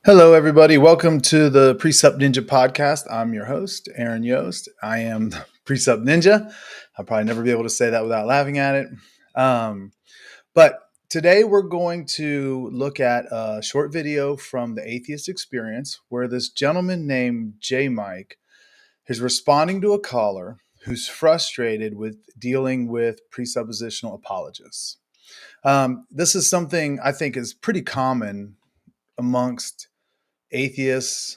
Hello, everybody. Welcome to the Presup Ninja podcast. I'm your host, Aaron Yost. I am the Presup Ninja. I'll probably never be able to say that without laughing at it. But today we're going to look at a short video from the Atheist experience where this gentleman named JMike is responding to a caller who's frustrated with dealing with presuppositional apologists. This is something I think is pretty common amongst atheists,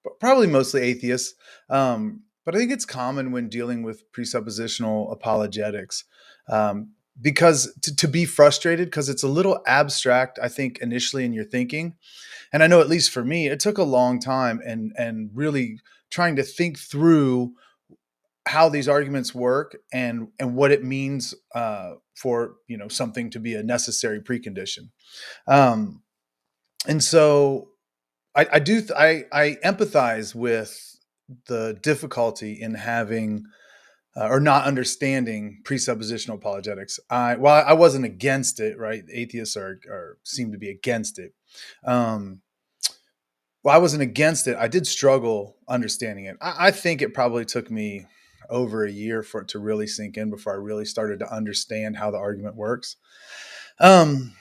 but probably mostly atheists. But I think it's common when dealing with presuppositional apologetics because to be frustrated because it's a little abstract, I think, initially in your thinking. And I know, at least for me, it took a long time and really trying to think through how these arguments work and what it means for something to be a necessary precondition. Um, and so I empathize with the difficulty in having or not understanding presuppositional apologetics. While I wasn't against it, right? Atheists are seem to be against it. Um, while I wasn't against it, I did struggle understanding it. I think it probably took me over a year for it to really sink in before I really started to understand how the argument works. Um,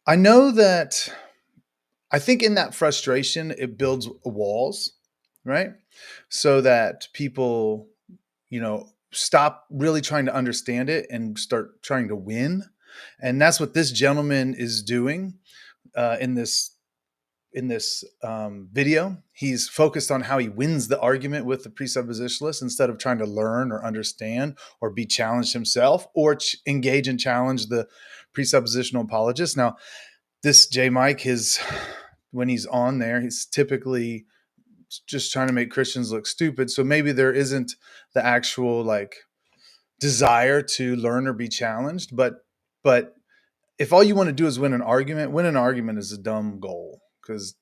I know that I think in that frustration, it builds walls, right? So that people, stop really trying to understand it and start trying to win. And that's what this gentleman is doing in this video. He's focused on how he wins the argument with the presuppositionalist instead of trying to learn or understand or be challenged himself or engage and challenge the presuppositional apologist. Now, this J Mike, when he's on there, he's typically just trying to make Christians look stupid. So maybe there isn't the actual desire to learn or be challenged. But if all you want to do is win an argument is a dumb goal, because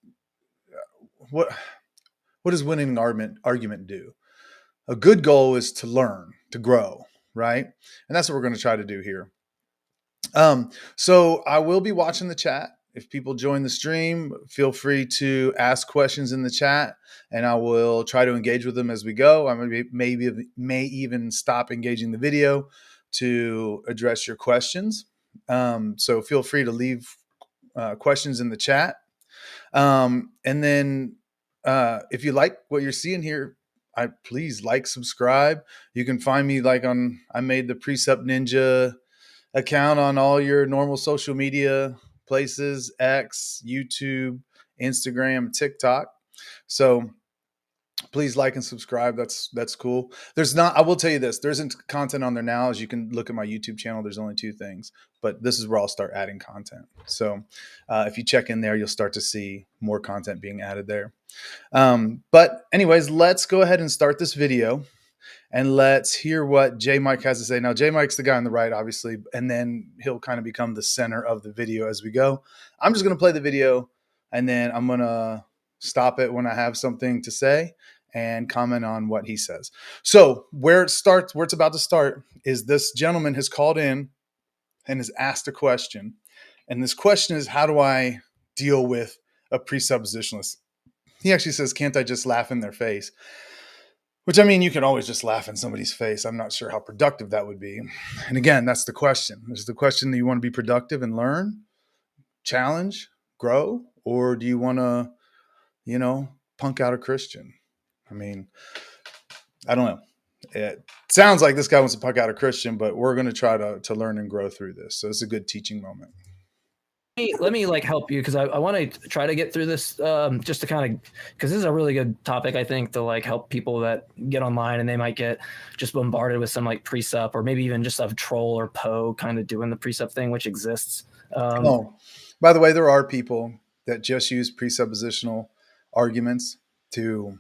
what does winning an argument do? A good goal is to learn, to grow, right? And that's what we're going to try to do here. So I will be watching the chat. If people join the stream, feel free to ask questions in the chat, and I will try to engage with them as we go. I may even stop engaging the video to address your questions. So feel free to leave questions in the chat. And then if you like what you're seeing here, please subscribe. You can find me I made the Presup Ninja account on all your normal social media places: X, YouTube, Instagram, TikTok. So please like and subscribe. That's cool. I will tell you this, there isn't content on there now. As you can look at my YouTube channel, there's only 2 things, but this is where I'll start adding content. So if you check in there, you'll start to see more content being added there. But anyways, let's go ahead and start this video. And let's hear what JMike has to say. Now, JMike's the guy on the right, obviously, and then he'll kind of become the center of the video as we go. I'm just going to play the video, and then I'm going to stop it when I have something to say and comment on what he says. So where it's about to start, is this gentleman has called in and has asked a question. And this question is, how do I deal with a presuppositionalist? He actually says, can't I just laugh in their face? Which, I mean, you can always just laugh in somebody's face. I'm not sure how productive that would be. And again, that's the question. Is the question that you want to be productive and learn, challenge, grow? Or do you want to, punk out a Christian? I mean, I don't know. It sounds like this guy wants to punk out a Christian, but we're going to try to learn and grow through this. So it's a good teaching moment. Let me help you, because I want to try to get through this just to kind of, because this is a really good topic, I think, to help people that get online and they might get just bombarded with some presup, or maybe even just a troll or Poe kind of doing the presup thing, which exists. By the way, there are people that just use presuppositional arguments to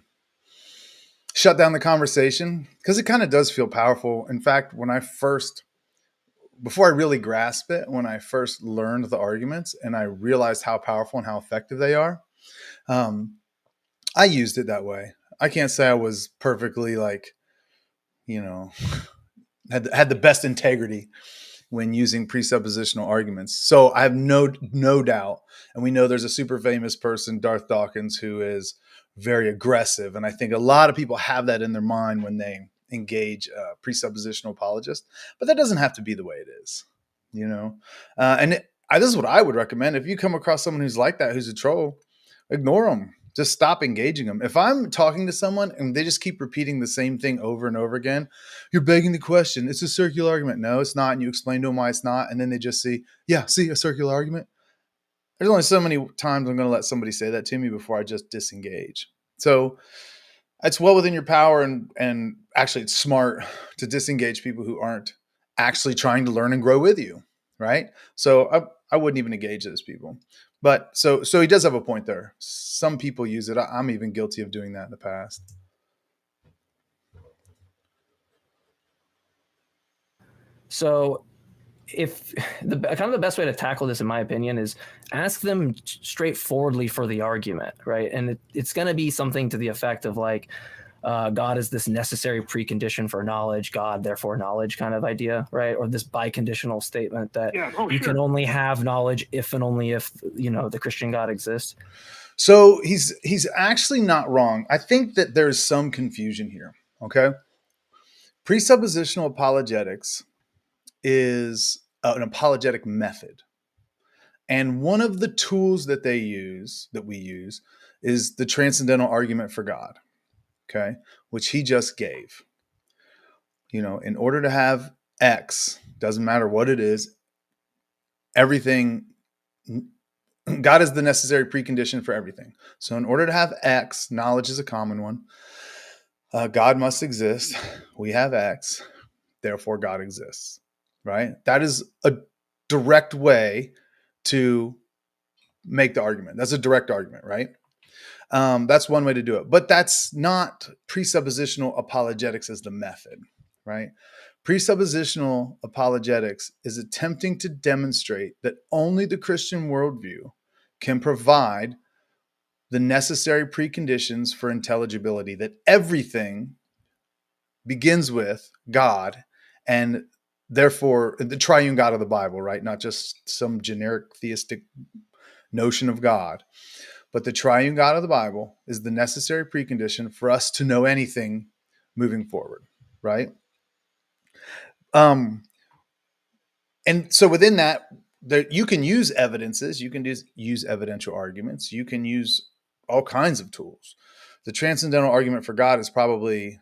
shut down the conversation, because it kind of does feel powerful. In fact, before I really grasp it, when I first learned the arguments and I realized how powerful and how effective they are, I used it that way. I can't say I was perfectly had the best integrity when using presuppositional arguments. So I have no doubt, and we know there's a super famous person, Darth Dawkins, who is very aggressive, and I think a lot of people have that in their mind when they engage presuppositional apologists. But that doesn't have to be the way it is, you know. This is what I would recommend: if you come across someone who's like that, who's a troll, ignore them. Just stop engaging them. If I'm talking to someone and they just keep repeating the same thing over and over again, you're begging the question. It's a circular argument. No, it's not. And you explain to them why it's not. And then they just see a circular argument. There's only so many times I'm going to let somebody say that to me before I just disengage. So it's well within your power, and actually it's smart to disengage people who aren't actually trying to learn and grow with you, right? So I wouldn't even engage those people. But so he does have a point there. Some people use it. I'm even guilty of doing that in the past. So if the kind of the best way to tackle this, in my opinion, is ask them straightforwardly for the argument, right? And it's going to be something to the effect of like, God is this necessary precondition for knowledge, God, therefore knowledge kind of idea, right? Or this biconditional statement that you can only have knowledge if and only if, the Christian God exists. So he's actually not wrong. I think that there's some confusion here, okay? Presuppositional apologetics is an apologetic method. And one of the tools that we use, is the transcendental argument for God. Okay, which he just gave. In order to have X, doesn't matter what it is, everything, God is the necessary precondition for everything. So in order to have X, knowledge is a common one. God must exist. We have X, therefore God exists, right? That is a direct way to make the argument. That's a direct argument, right? That's one way to do it, but that's not presuppositional apologetics as the method, right? Presuppositional apologetics is attempting to demonstrate that only the Christian worldview can provide the necessary preconditions for intelligibility, that everything begins with God, and therefore the triune God of the Bible, right? Not just some generic theistic notion of God. But the triune God of the Bible is the necessary precondition for us to know anything moving forward, right? And so within that, you can use evidences, you can use evidential arguments, you can use all kinds of tools. The transcendental argument for God is probably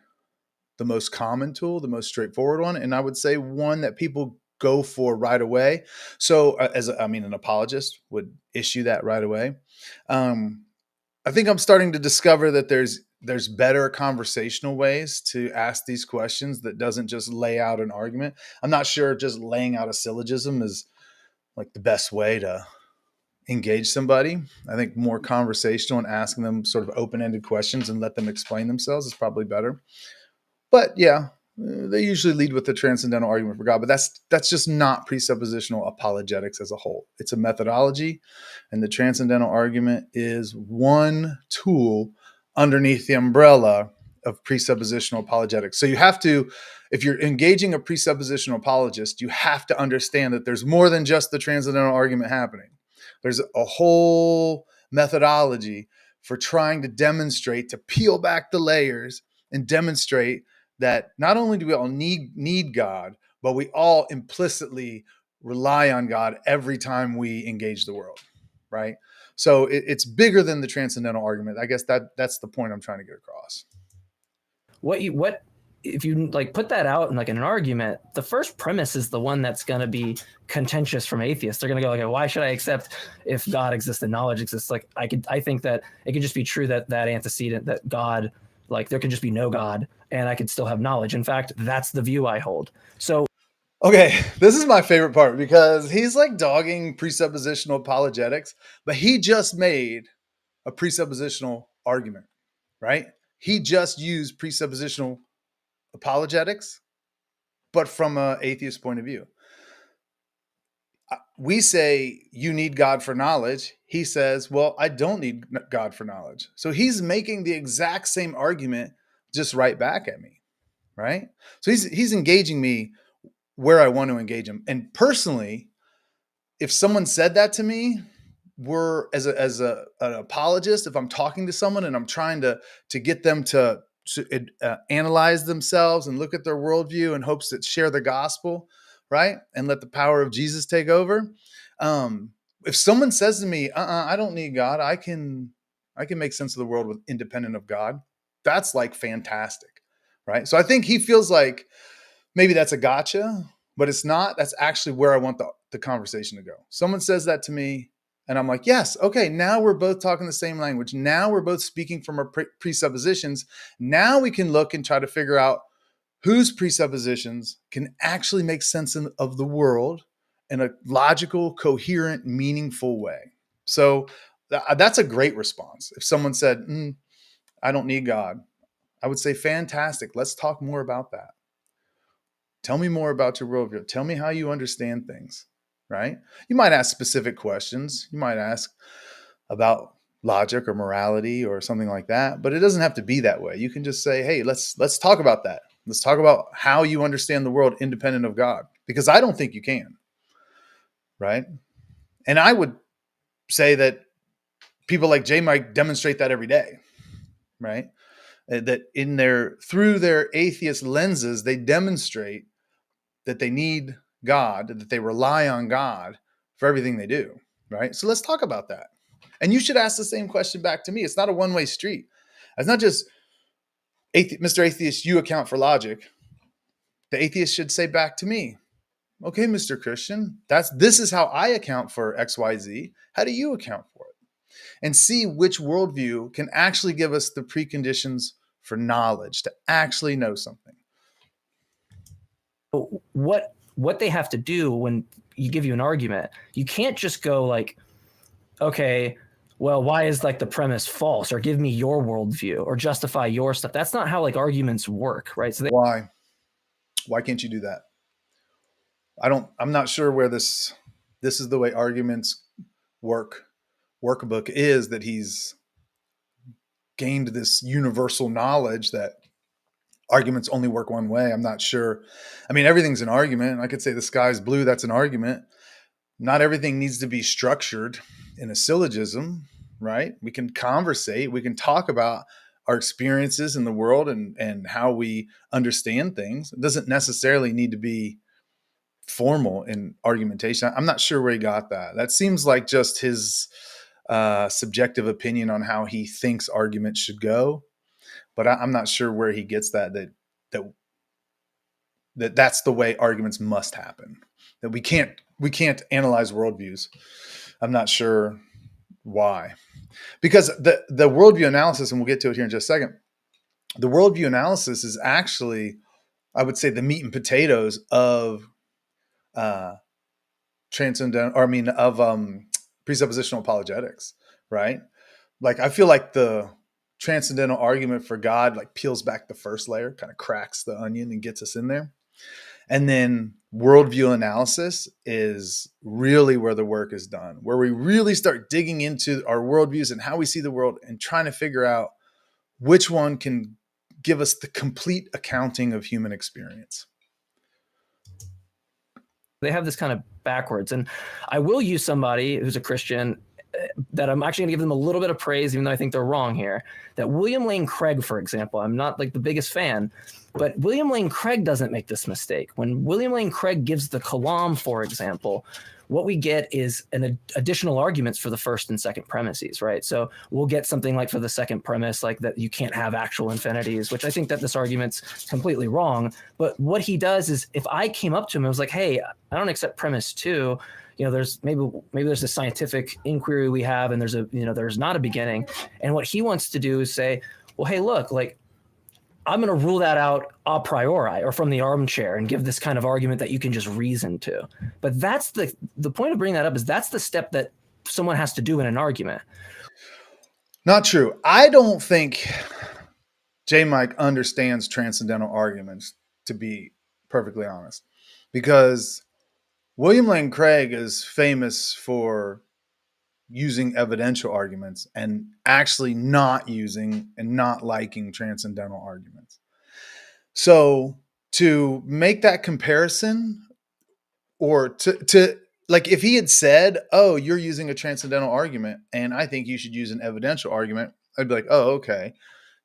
the most common tool, the most straightforward one, and I would say one that people go for right away. So an apologist would issue that right away. I think I'm starting to discover that there's better conversational ways to ask these questions that doesn't just lay out an argument. I'm not sure just laying out a syllogism is like the best way to engage somebody. I think more conversational and asking them sort of open-ended questions and let them explain themselves is probably better. But yeah, they usually lead with the transcendental argument for God, but that's just not presuppositional apologetics as a whole. It's a methodology, and the transcendental argument is one tool underneath the umbrella of presuppositional apologetics. So you have to, if you're engaging a presuppositional apologist, you have to understand that there's more than just the transcendental argument happening. There's a whole methodology for trying to demonstrate, to peel back the layers and demonstrate that not only do we all need God, but we all implicitly rely on God every time we engage the world, right? So it's bigger than the transcendental argument. I guess that's the point I'm trying to get across. What if you like put that out in like in an argument, the first premise is the one that's going to be contentious from atheists. They're going to go like, why should I accept if God exists and knowledge exists? Like I think that it could just be true that antecedent, that God, like there could just be no God and I could still have knowledge. In fact, that's the view I hold. So, okay, this is my favorite part because he's like dogging presuppositional apologetics, but he just made a presuppositional argument, right? He just used presuppositional apologetics, but from an atheist point of view. We say you need God for knowledge. He says, well, I don't need God for knowledge. So he's making the exact same argument just right back at me, right? So he's engaging me where I want to engage them. And personally, if someone said that to me, as an apologist, if I'm talking to someone and I'm trying to get them to analyze themselves and look at their worldview in hopes that share the gospel, right, and let the power of Jesus take over. If someone says to me, I don't need God, I can make sense of the world with independent of God, that's like fantastic, right? So I think he feels like maybe that's a gotcha, but it's not. That's actually where I want the conversation to go. Someone says that to me, and I'm like, yes, okay, now we're both talking the same language. Now we're both speaking from our presuppositions. Now we can look and try to figure out whose presuppositions can actually make sense of the world in a logical, coherent, meaningful way. So that's a great response. If someone said, I don't need God, I would say, fantastic. Let's talk more about that. Tell me more about your worldview. Tell me how you understand things, right? You might ask specific questions. You might ask about logic or morality or something like that, but it doesn't have to be that way. You can just say, hey, let's talk about that. Let's talk about how you understand the world independent of God, because I don't think you can, right? And I would say that people like JMike demonstrate that every day, right? That through their atheist lenses, they demonstrate that they need God, that they rely on God for everything they do, right? So let's talk about that. And you should ask the same question back to me. It's not a one-way street. It's not just, Mr. Atheist, you account for logic. The atheist should say back to me, okay, Mr. Christian, this is how I account for XYZ. How do you account for it? And see which worldview can actually give us the preconditions for knowledge, to actually know something. What they have to do when you give you an argument, you can't just go like, okay, well, why is like the premise false, or give me your worldview, or justify your stuff. That's not how like arguments work, right? So why can't you do that? I'm not sure where this is the way arguments workbook is, that he's gained this universal knowledge that arguments only work one way. I'm not sure. I mean, everything's an argument. I could say the sky's blue. That's an argument. Not everything needs to be structured in a syllogism, right? We can conversate. We can talk about our experiences in the world and how we understand things. It doesn't necessarily need to be formal in argumentation. I'm not sure where he got that. That seems like just his subjective opinion on how he thinks arguments should go. But I'm not sure where he gets that's the way arguments must happen. That we can't analyze worldviews. I'm not sure why, because the worldview analysis, and we'll get to it here in just a second. The worldview analysis is actually, I would say, the meat and potatoes of presuppositional apologetics, right? Like, I feel like the transcendental argument for God like peels back the first layer, kind of cracks the onion and gets us in there. And then worldview analysis is really where the work is done, where we really start digging into our worldviews and how we see the world and trying to figure out which one can give us the complete accounting of human experience. They have this kind of backwards. And I will use somebody who's a Christian that I'm actually going to give them a little bit of praise, even though I think they're wrong here. That William Lane Craig, for example, I'm not like the biggest fan, but William Lane Craig doesn't make this mistake. When William Lane Craig gives the Kalam, for example, what we get is an additional arguments for the first and second premises, right? So we'll get something like for the second premise, like that you can't have actual infinities, which I think that this argument's completely wrong. But what he does is, if I came up to him and was like, hey, I don't accept premise 2, there's maybe there's a scientific inquiry we have, and there's not a beginning. And what he wants to do is say, well, hey, look, like, I'm going to rule that out a priori or from the armchair and give this kind of argument that you can just reason to. But that's the point of bringing that up, is that's the step that someone has to do in an argument. Not true. I don't think JMike understands transcendental arguments, to be perfectly honest, because William Lane Craig is famous for using evidential arguments and actually not using and not liking transcendental arguments. So to make that comparison, or to like, if he had said, oh, you're using a transcendental argument and I think you should use an evidential argument, I'd be like, oh, okay,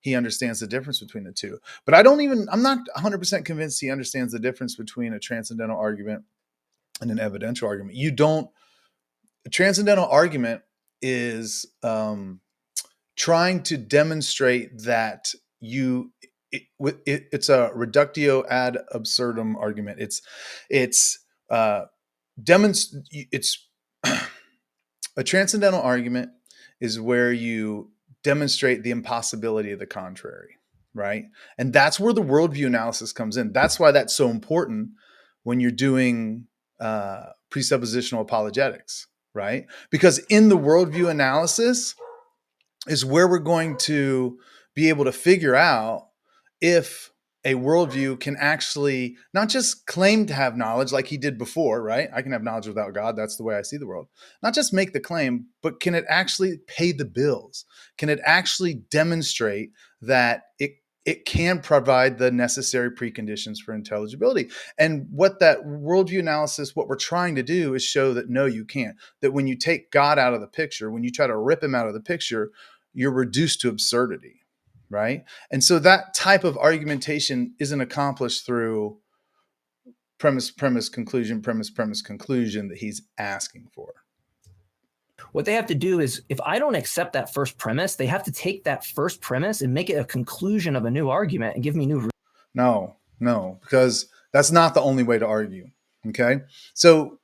he understands the difference between the two. But I'm not 100% convinced he understands the difference between a transcendental argument and an evidential argument. A transcendental argument is trying to demonstrate that it's a reductio ad absurdum argument. It's a transcendental argument is where you demonstrate the impossibility of the contrary, right? And that's where the worldview analysis comes in. That's why that's so important when you're doing presuppositional apologetics, right? Because in the worldview analysis is where we're going to be able to figure out if a worldview can actually not just claim to have knowledge like he did before, right? I can have knowledge without God. That's the way I see the world. Not just make the claim, but can it actually pay the bills? Can it actually demonstrate that it can provide the necessary preconditions for intelligibility? And what that worldview analysis, what we're trying to do is show that no, you can't. That when you take God out of the picture, when you try to rip him out of the picture, you're reduced to absurdity. Right. And so that type of argumentation isn't accomplished through premise, conclusion that he's asking for. What they have to do is, if I don't accept that first premise, they have to take that first premise and make it a conclusion of a new argument and give me new. No, because that's not the only way to argue. Okay. So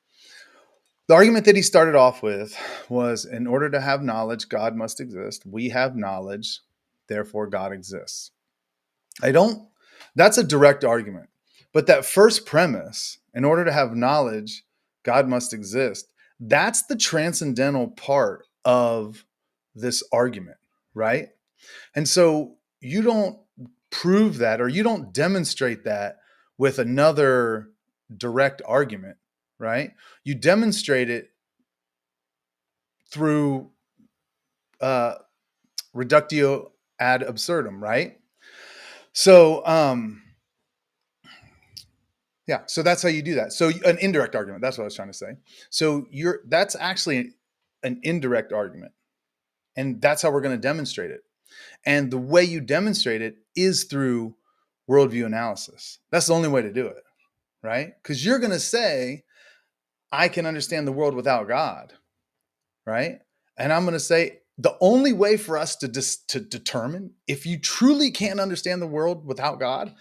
the argument that he started off with was, in order to have knowledge, God must exist. We have knowledge, therefore God exists. That's a direct argument. But that first premise, in order to have knowledge, God must exist, that's the transcendental part of this argument, right? And so you don't prove that, or you don't demonstrate that with another direct argument, right? You demonstrate it through reductio ad absurdum, right? So, so that's how you do that. So an indirect argument, that's what I was trying to say. So that's actually an indirect argument. And that's how we're going to demonstrate it. And the way you demonstrate it is through worldview analysis. That's the only way to do it, right? Because you're going to say, I can understand the world without God, right? And I'm going to say, the only way for us to determine if you truly can't understand the world without God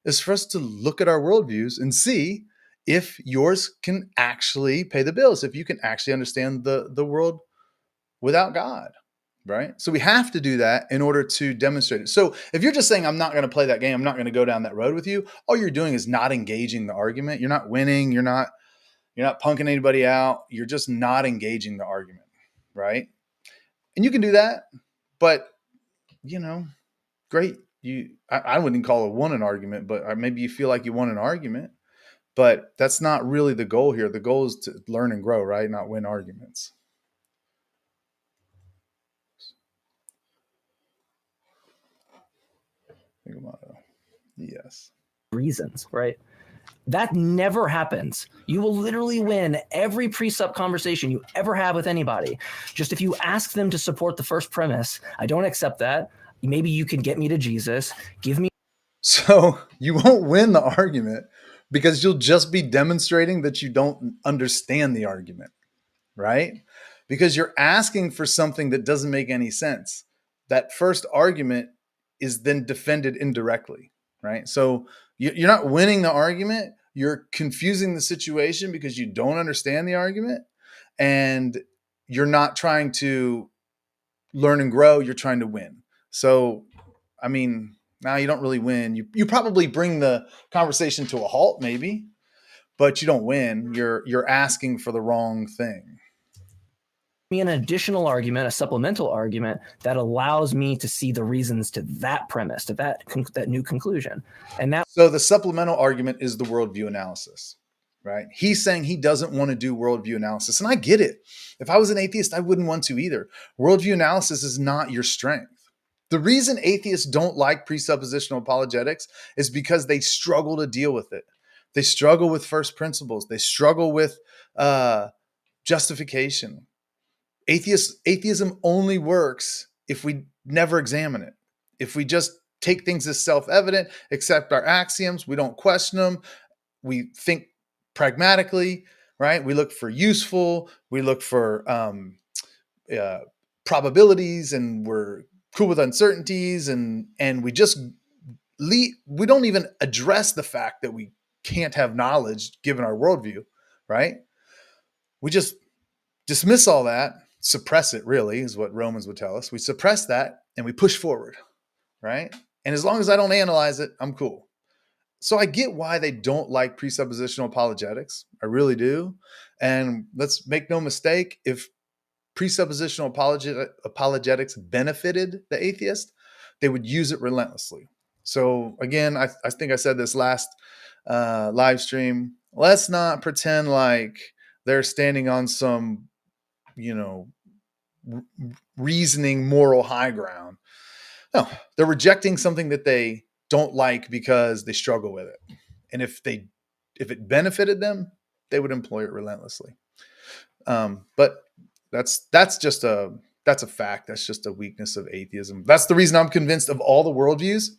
is for us to look at our worldviews and see if yours can actually pay the bills, if you can actually understand the world without God, right? So we have to do that in order to demonstrate it. So if you're just saying, I'm not going to play that game, I'm not going to go down that road with you, all you're doing is not engaging the argument. You're not winning. You're not punking anybody out. You're just not engaging the argument, right? And you can do that, but great. I wouldn't call it won an argument, but maybe you feel like you won an argument, but that's not really the goal here. The goal is to learn and grow, right? Not win arguments. Think about it. Yes. Reasons, right? That never happens. You will literally win every presup conversation you ever have with anybody. Just if you ask them to support the first premise, I don't accept that. Maybe you can get me to Jesus. Give me. So you won't win the argument because you'll just be demonstrating that you don't understand the argument, right? Because you're asking for something that doesn't make any sense. That first argument is then defended indirectly, right? So you're not winning the argument. You're confusing the situation because you don't understand the argument, and you're not trying to learn and grow. You're trying to win. So, I mean, now you don't really win. You probably bring the conversation to a halt, maybe, but you don't win. You're asking for the wrong thing. Me an additional argument, a supplemental argument that allows me to see the reasons to that premise, to that new conclusion. And that. So the supplemental argument is the worldview analysis, right? He's saying he doesn't want to do worldview analysis. And I get it. If I was an atheist, I wouldn't want to either. Worldview analysis is not your strength. The reason atheists don't like presuppositional apologetics is because they struggle to deal with it. They struggle with first principles. They struggle with justification. Atheism only works if we never examine it. If we just take things as self-evident, accept our axioms, we don't question them, we think pragmatically, right? We look for useful, we look for probabilities, and we're cool with uncertainties, and we just we don't even address the fact that we can't have knowledge given our worldview, right? We just dismiss all that, suppress it, really, is what Romans would tell us. We suppress that and we push forward, right? And as long as I don't analyze it, I'm cool. So I get why they don't like presuppositional apologetics. I really do. And let's make no mistake, if presuppositional apologetics benefited the atheist, they would use it relentlessly. So again, I think I said this last live stream. Let's not pretend like they're standing on some, reasoning moral high ground. No, they're rejecting something that they don't like because they struggle with it. And if it benefited them, they would employ it relentlessly. But that's a fact. That's just a weakness of atheism. That's the reason I'm convinced of all the worldviews,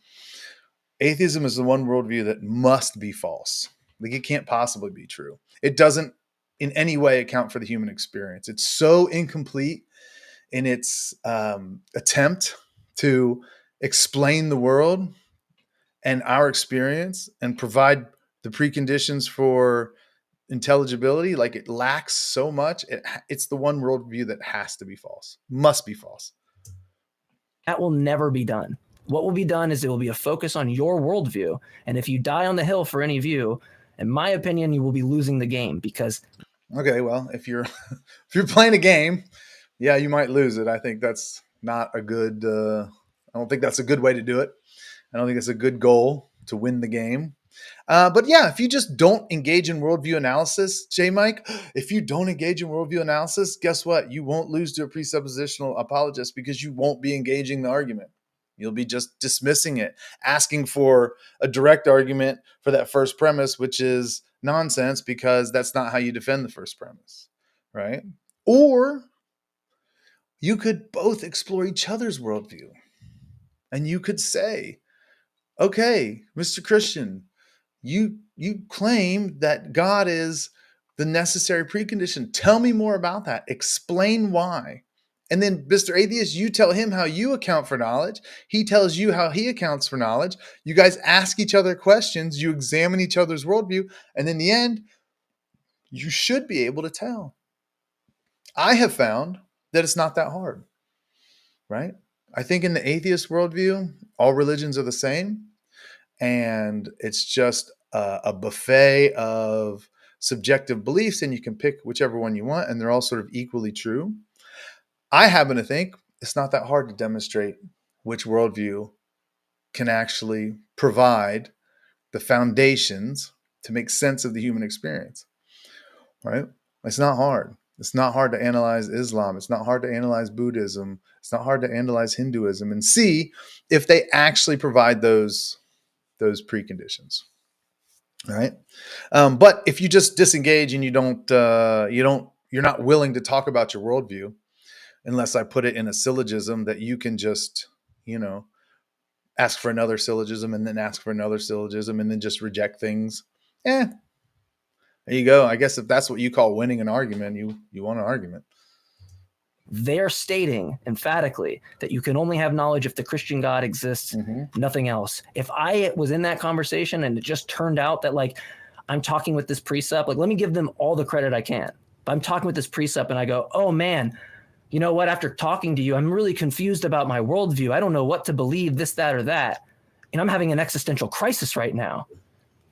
atheism is the one worldview that must be false. Like, it can't possibly be true. It doesn't in any way account for the human experience. It's so incomplete in its attempt to explain the world and our experience and provide the preconditions for intelligibility. Like, it lacks so much. It's the one worldview that has to be false, must be false. That will never be done. What will be done is it will be a focus on your worldview. And if you die on the hill for any view, in my opinion, you will be losing the game because. Okay, well, if you're playing a game, yeah, you might lose it. I think that's not a good. I don't think that's a good way to do it. I don't think it's a good goal to win the game. But yeah, if you just don't engage in worldview analysis, JMike, if you don't engage in worldview analysis, guess what? You won't lose to a presuppositional apologist because you won't be engaging the argument. You'll be just dismissing it, asking for a direct argument for that first premise, which is nonsense because that's not how you defend the first premise, right? Or you could both explore each other's worldview. And you could say, okay, Mr. Christian, you claim that God is the necessary precondition. Tell me more about that. Explain why. And then, Mr. Atheist, you tell him how you account for knowledge. He tells you how he accounts for knowledge. You guys ask each other questions. You examine each other's worldview. And in the end, you should be able to tell. I have found that it's not that hard, right? I think in the atheist worldview, all religions are the same. And it's just a buffet of subjective beliefs, and you can pick whichever one you want, and they're all sort of equally true. I happen to think it's not that hard to demonstrate which worldview can actually provide the foundations to make sense of the human experience, right? It's not hard. It's not hard to analyze Islam. It's not hard to analyze Buddhism. It's not hard to analyze Hinduism and see if they actually provide those preconditions, right? But if you just disengage and you're not willing to talk about your worldview, unless I put it in a syllogism that you can just, ask for another syllogism and then ask for another syllogism and then just reject things. There you go. I guess if that's what you call winning an argument, you won an argument. They're stating emphatically that you can only have knowledge if the Christian God exists, nothing else. If I was in that conversation and it just turned out that, like, I'm talking with this Presup, like, let me give them all the credit I can. But I'm talking with this Presup and I go, oh man, you know what? After talking to you, I'm really confused about my worldview. I don't know what to believe, this, that, or that. And I'm having an existential crisis right now.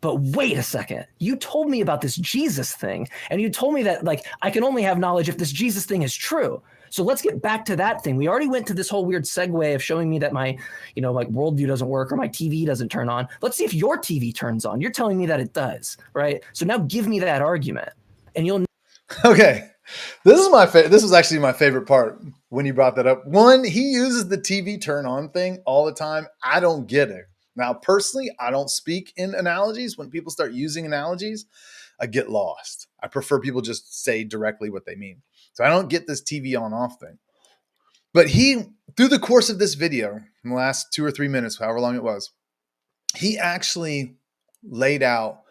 But wait a second, you told me about this Jesus thing. And you told me that, like, I can only have knowledge if this Jesus thing is true. So let's get back to that thing. We already went to this whole weird segue of showing me that my, like, worldview doesn't work or my TV doesn't turn on. Let's see if your TV turns on. You're telling me that it does, right? So now give me that argument and you'll. Okay. This was actually my favorite part when you brought that up. One, he uses the TV turn on thing all the time. I don't get it. Now, personally, I don't speak in analogies. When people start using analogies, I get lost. I prefer people just say directly what they mean. So I don't get this TV on off thing. But he, through the course of this video, in the last 2 or 3 minutes, however long it was, he actually laid out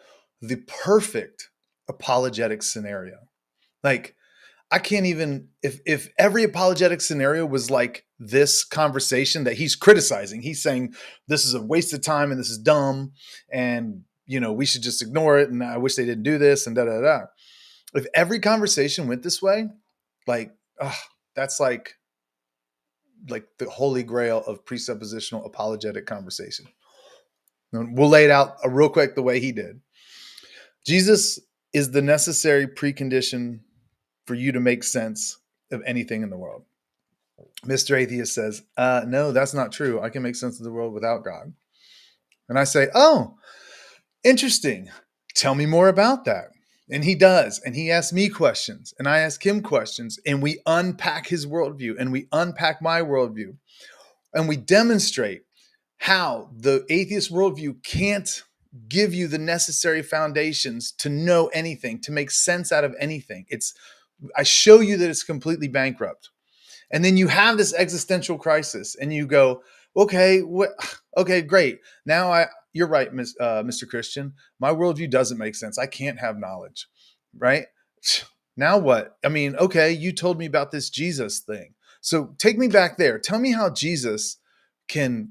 the perfect apologetic scenario. Like, I can't even, if every apologetic scenario was like this conversation that he's criticizing, he's saying this is a waste of time and this is dumb and, you know, we should just ignore it and I wish they didn't do this and da da da. If every conversation went this way, like, that's like the holy grail of presuppositional apologetic conversation. We'll lay it out real quick the way he did. Jesus is the necessary precondition for you to make sense of anything in the world. Mr. Atheist says, no, that's not true. I can make sense of the world without God. And I say, oh, interesting. Tell me more about that. And he does. And he asks me questions and I ask him questions and we unpack his worldview and we unpack my worldview and we demonstrate how the atheist worldview can't give you the necessary foundations to know anything, to make sense out of anything. I show you that it's completely bankrupt. And then you have this existential crisis and you go, okay, okay, great. Now you're right, Mr. Christian. My worldview doesn't make sense. I can't have knowledge, right? Now what? I mean, okay, you told me about this Jesus thing. So take me back there. Tell me how Jesus can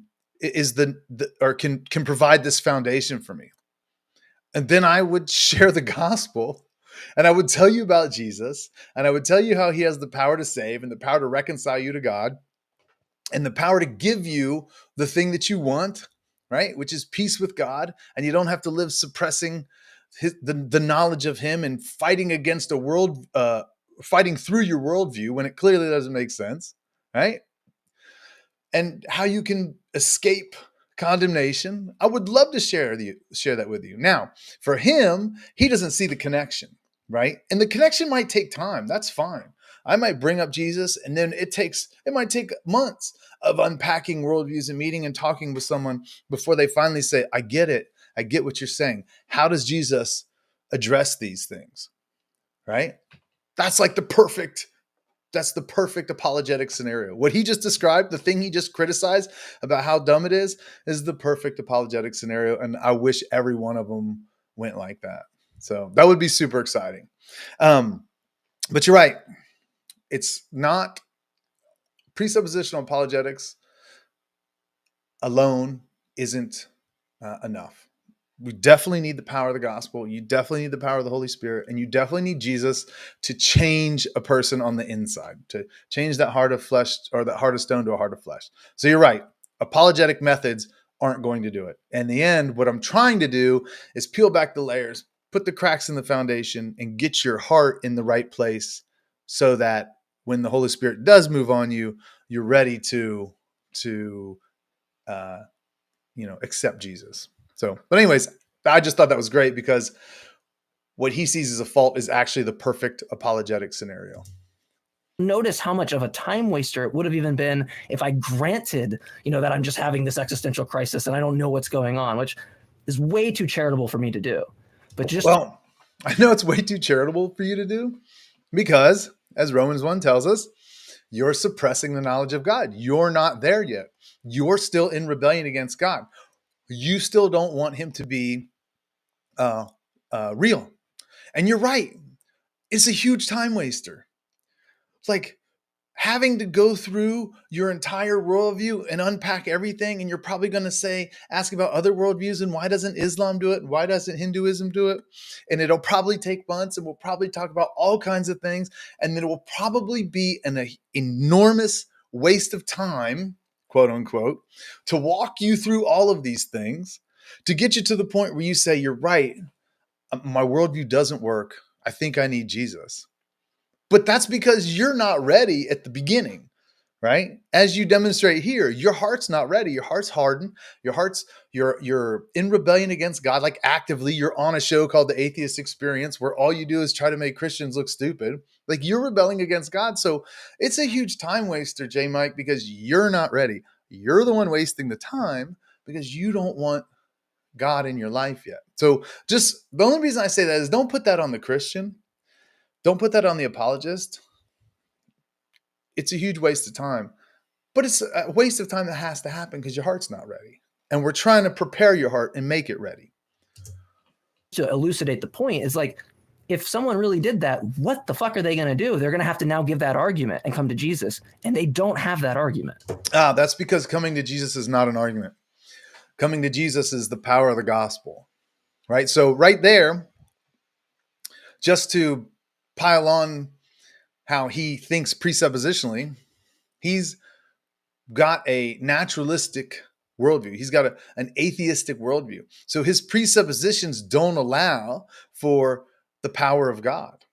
provide this foundation for me. And then I would share the gospel and I would tell you about Jesus and I would tell you how he has the power to save and the power to reconcile you to God and the power to give you the thing that you want, right? Which is peace with God. And you don't have to live suppressing the knowledge of him and fighting against fighting through your worldview when it clearly doesn't make sense, right? And how you can escape condemnation. I would love to share that with you. Now, for him, he doesn't see the connection, right? And the connection might take time. That's fine. I might bring up Jesus and then it might take months of unpacking worldviews and meeting and talking with someone before they finally say, I get it. I get what you're saying. How does Jesus address these things? Right? That's the perfect apologetic scenario. What he just described, the thing he just criticized about how dumb it is the perfect apologetic scenario. And I wish every one of them went like that. So that would be super exciting. But you're right. It's not presuppositional apologetics alone isn't enough. We definitely need the power of the gospel. You definitely need the power of the Holy Spirit. And you definitely need Jesus to change a person on the inside, to change that heart of flesh or that heart of stone to a heart of flesh. So you're right. Apologetic methods aren't going to do it. In the end, what I'm trying to do is peel back the layers, put the cracks in the foundation, and get your heart in the right place so that when the Holy Spirit does move on you, you're ready to accept Jesus. So, but anyways, I just thought that was great because what he sees as a fault is actually the perfect apologetic scenario. Notice how much of a time waster it would have even been if I granted, that I'm just having this existential crisis and I don't know what's going on, which is way too charitable for me to do. But well, I know it's way too charitable for you to do because, as Romans 1 tells us, you're suppressing the knowledge of God. You're not there yet. You're still in rebellion against God. You still don't want him to be real. And you're right. It's a huge time waster. It's like having to go through your entire worldview and unpack everything. And you're probably going to ask about other worldviews and why doesn't Islam do it? And why doesn't Hinduism do it? And it'll probably take months and we'll probably talk about all kinds of things. And then it will probably be an enormous waste of time, quote unquote, to walk you through all of these things to get you to the point where you say, you're right. My worldview doesn't work. I think I need Jesus. But that's because you're not ready at the beginning, right? As you demonstrate here, your heart's not ready. Your heart's hardened. You're in rebellion against God, like actively. You're on a show called The Atheist Experience where all you do is try to make Christians look stupid. Like you're rebelling against God. So it's a huge time waster, JMike, because you're not ready. You're the one wasting the time because you don't want God in your life yet. So just the only reason I say that is don't put that on the Christian. Don't put that on the apologist. It's a huge waste of time, but it's a waste of time that has to happen because your heart's not ready. And we're trying to prepare your heart and make it ready. To elucidate the point is like, if someone really did that, what the fuck are they going to do? They're going to have to now give that argument and come to Jesus. And they don't have that argument. That's because coming to Jesus is not an argument. Coming to Jesus is the power of the gospel, right? So right there, just to pile on how he thinks presuppositionally, he's got a naturalistic worldview. He's got an atheistic worldview. So his presuppositions don't allow for the power of God.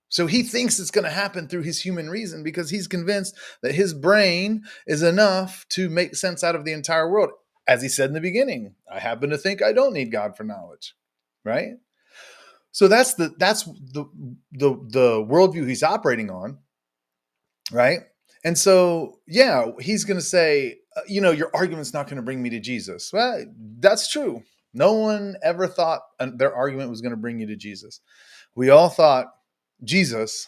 So he thinks it's going to happen through his human reason because he's convinced that his brain is enough to make sense out of the entire world. As he said in the beginning, I happen to think I don't need God for knowledge, right? So that's the worldview he's operating on, right? And so, yeah, he's going to say, your argument's not going to bring me to Jesus. Well, that's true. No one ever thought their argument was going to bring you to Jesus. We all thought Jesus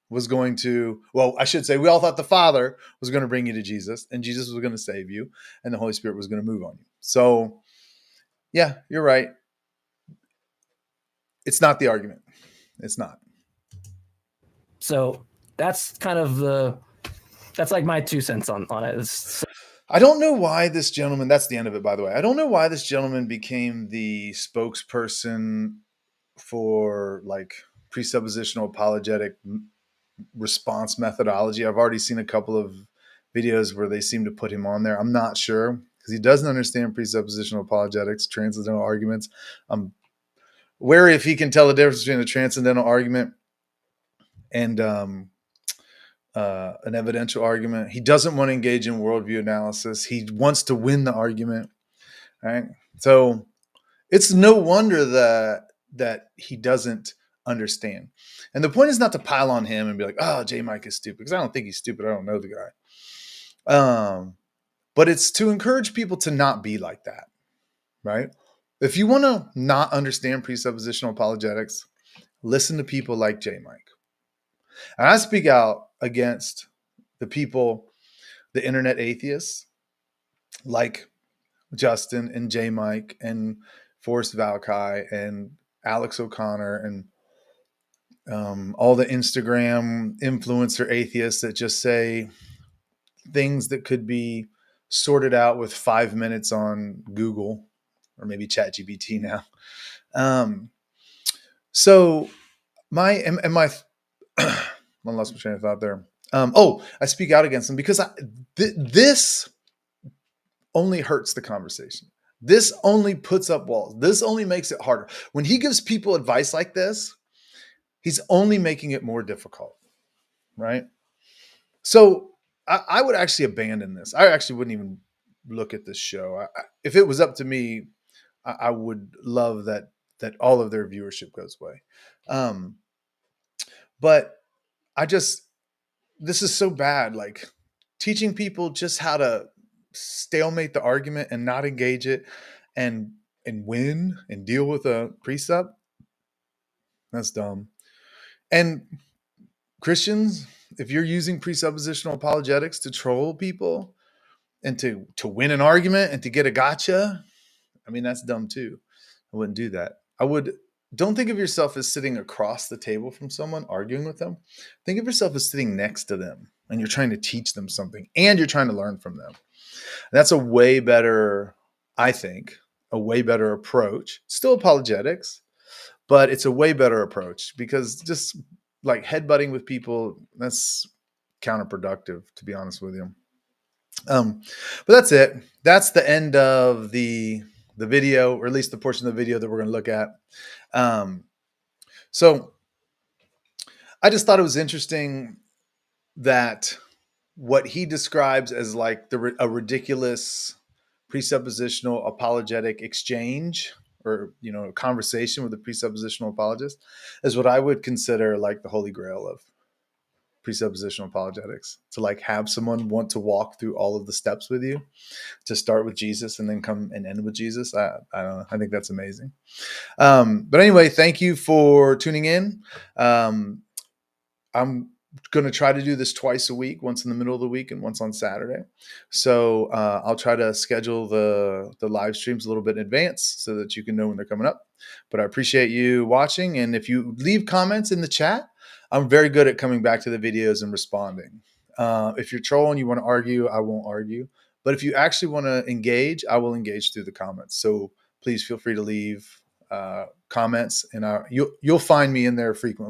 was going to, well, I should say we all thought the Father was going to bring you to Jesus and Jesus was going to save you and the Holy Spirit was going to move on you. So, yeah, you're right. It's not the argument. It's not. So that's kind of that's like my 2 cents on it. I don't know why this gentleman, that's the end of it, by the way. I don't know why this gentleman became the spokesperson for like presuppositional apologetic response methodology. I've already seen a couple of videos where they seem to put him on there. I'm not sure because he doesn't understand presuppositional apologetics, transcendental arguments. I'm wary if he can tell the difference between a transcendental argument and an evidential argument. He doesn't want to engage in worldview analysis. He wants to win the argument, right? So it's no wonder that he doesn't understand. And the point is not to pile on him and be like, oh, JMike is stupid, because I don't think he's stupid. I don't know the guy. But it's to encourage people to not be like that, right? If you want to not understand presuppositional apologetics, listen to people like JMike. And I speak out against the people, the internet atheists, like Justin and JMike and Forrest Valkai and Alex O'Connor and all the Instagram influencer atheists that just say things that could be sorted out with 5 minutes on Google or maybe ChatGPT now. So my I lost my train of thought there. I speak out against them because this only hurts the conversation. This only puts up walls. This only makes it harder. When he gives people advice like this, he's only making it more difficult, right? So I would actually abandon this. I actually wouldn't even look at this show. If it was up to me, I would love that all of their viewership goes away. But this is so bad. Like teaching people just how to stalemate the argument and not engage it and win and deal with a presup. That's dumb. And Christians, if you're using presuppositional apologetics to troll people and to win an argument and to get a gotcha, I mean, that's dumb too. I wouldn't do that. Don't think of yourself as sitting across the table from someone arguing with them. Think of yourself as sitting next to them and you're trying to teach them something and you're trying to learn from them. That's a way better, I think, a way better approach. Still apologetics, but it's a way better approach because just like headbutting with people, that's counterproductive, to be honest with you. But that's it. That's the end of the video, or at least the portion of the video that we're going to look at. So I just thought it was interesting that what he describes as like a ridiculous presuppositional apologetic exchange, or a conversation with a presuppositional apologist, is what I would consider like the holy grail of presuppositional apologetics. To like have someone want to walk through all of the steps with you, to start with Jesus and then come and end with Jesus. I don't know. I think that's amazing. But anyway, thank you for tuning in. I'm going to try to do this twice a week, once in the middle of the week and once on Saturday. So I'll try to schedule the live streams a little bit in advance so that you can know when they're coming up. But I appreciate you watching. And if you leave comments in the chat, I'm very good at coming back to the videos and responding. If you're trolling, you want to argue, I won't argue. But if you actually want to engage, I will engage through the comments. So please feel free to leave comments, and you'll find me in there frequently.